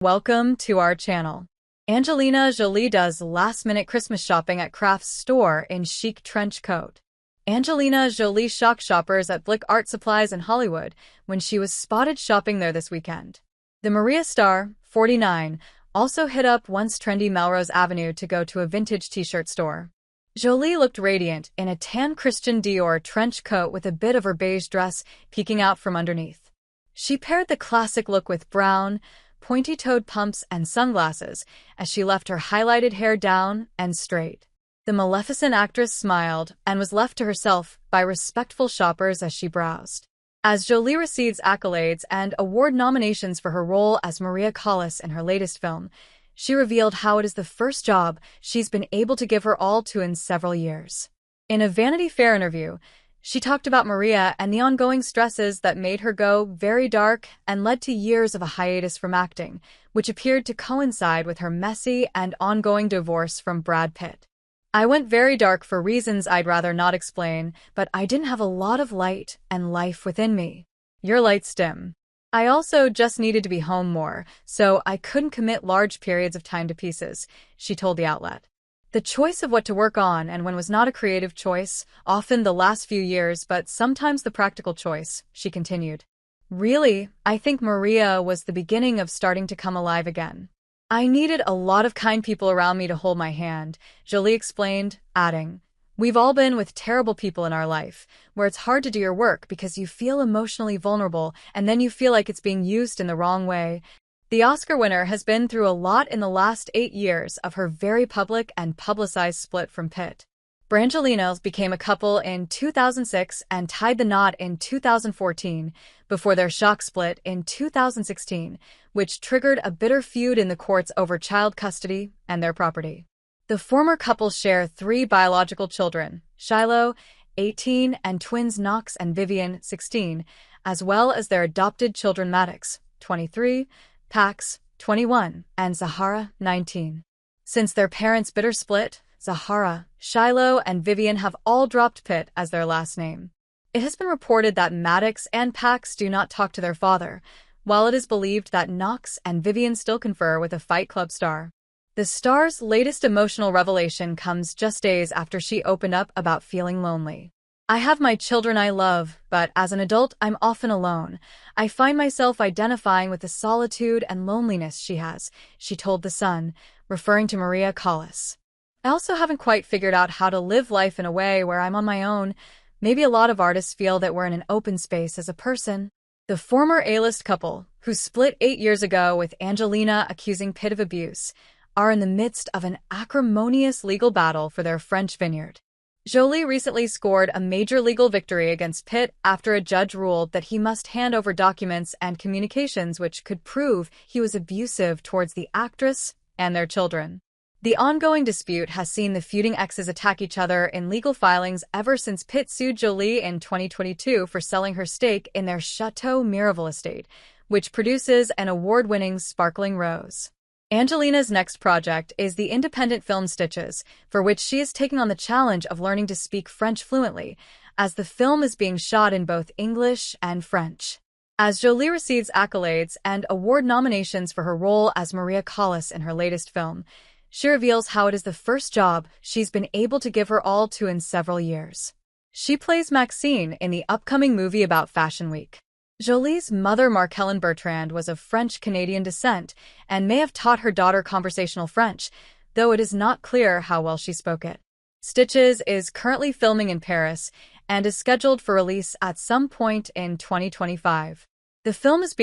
Welcome to our channel. Angelina Jolie does last-minute Christmas shopping at Crafts store in chic trench coat. Angelina Jolie shocked shoppers at Blick Art Supplies in Hollywood when she was spotted shopping there this weekend. The Maria star, 49, also hit up once trendy Melrose Avenue to go to a vintage t-shirt store. Jolie looked radiant in a tan Christian Dior trench coat with a bit of her beige dress peeking out from underneath. She paired the classic look with brown, pointy-toed pumps and sunglasses as she left her highlighted hair down and straight. The Maleficent actress smiled and was left to herself by respectful shoppers as she browsed. As Jolie receives accolades and award nominations for her role as Maria Callas in her latest film, she revealed how it is the first job she's been able to give her all to in several years. In a Vanity Fair interview, she talked about Maria and the ongoing stresses that made her go very dark and led to years of a hiatus from acting, which appeared to coincide with her messy and ongoing divorce from Brad Pitt. "I went very dark for reasons I'd rather not explain, but I didn't have a lot of light and life within me. Your light's dim. I also just needed to be home more, so I couldn't commit large periods of time to pieces," she told the outlet. The choice of what to work on and when was not a creative choice, often the last few years, but sometimes the practical choice, she continued. "Really, I think Maria was the beginning of starting to come alive again. I needed a lot of kind people around me to hold my hand," Jolie explained, adding, "We've all been with terrible people in our life, where it's hard to do your work because you feel emotionally vulnerable and then you feel like it's being used in the wrong way." The Oscar winner has been through a lot in the last 8 years of her very public and publicized split from Pitt. Brangelinos became a couple in 2006 and tied the knot in 2014 before their shock split in 2016, which triggered a bitter feud in the courts over child custody and their property. The former couple share 3 biological children, Shiloh, 18, and twins Knox and Vivian, 16, as well as their adopted children Maddox, 23, Pax, 21, and Zahara, 19. Since their parents' bitter split, Zahara, Shiloh, and Vivian have all dropped Pitt as their last name. It has been reported that Maddox and Pax do not talk to their father, while it is believed that Knox and Vivian still confer with a Fight Club star. The star's latest emotional revelation comes just days after she opened up about feeling lonely. "I have my children I love, but as an adult, I'm often alone. I find myself identifying with the solitude and loneliness she has," she told The Sun, referring to Maria Callas. "I also haven't quite figured out how to live life in a way where I'm on my own. Maybe a lot of artists feel that we're in an open space as a person." The former A-list couple, who split 8 years ago with Angelina accusing Pitt of abuse, are in the midst of an acrimonious legal battle for their French vineyard. Jolie recently scored a major legal victory against Pitt after a judge ruled that he must hand over documents and communications which could prove he was abusive towards the actress and their children. The ongoing dispute has seen the feuding exes attack each other in legal filings ever since Pitt sued Jolie in 2022 for selling her stake in their Chateau Miraval estate, which produces an award-winning sparkling rose. Angelina's next project is the independent film Stitches, for which she is taking on the challenge of learning to speak French fluently, as the film is being shot in both English and French. As Jolie receives accolades and award nominations for her role as Maria Callas in her latest film, she reveals how it is the first job she's been able to give her all to in several years. She plays Maxine in the upcoming movie about Fashion Week. Jolie's mother, Markellen Bertrand, was of French-Canadian descent and may have taught her daughter conversational French, though it is not clear how well she spoke it. Stitches is currently filming in Paris and is scheduled for release at some point in 2025. The film is being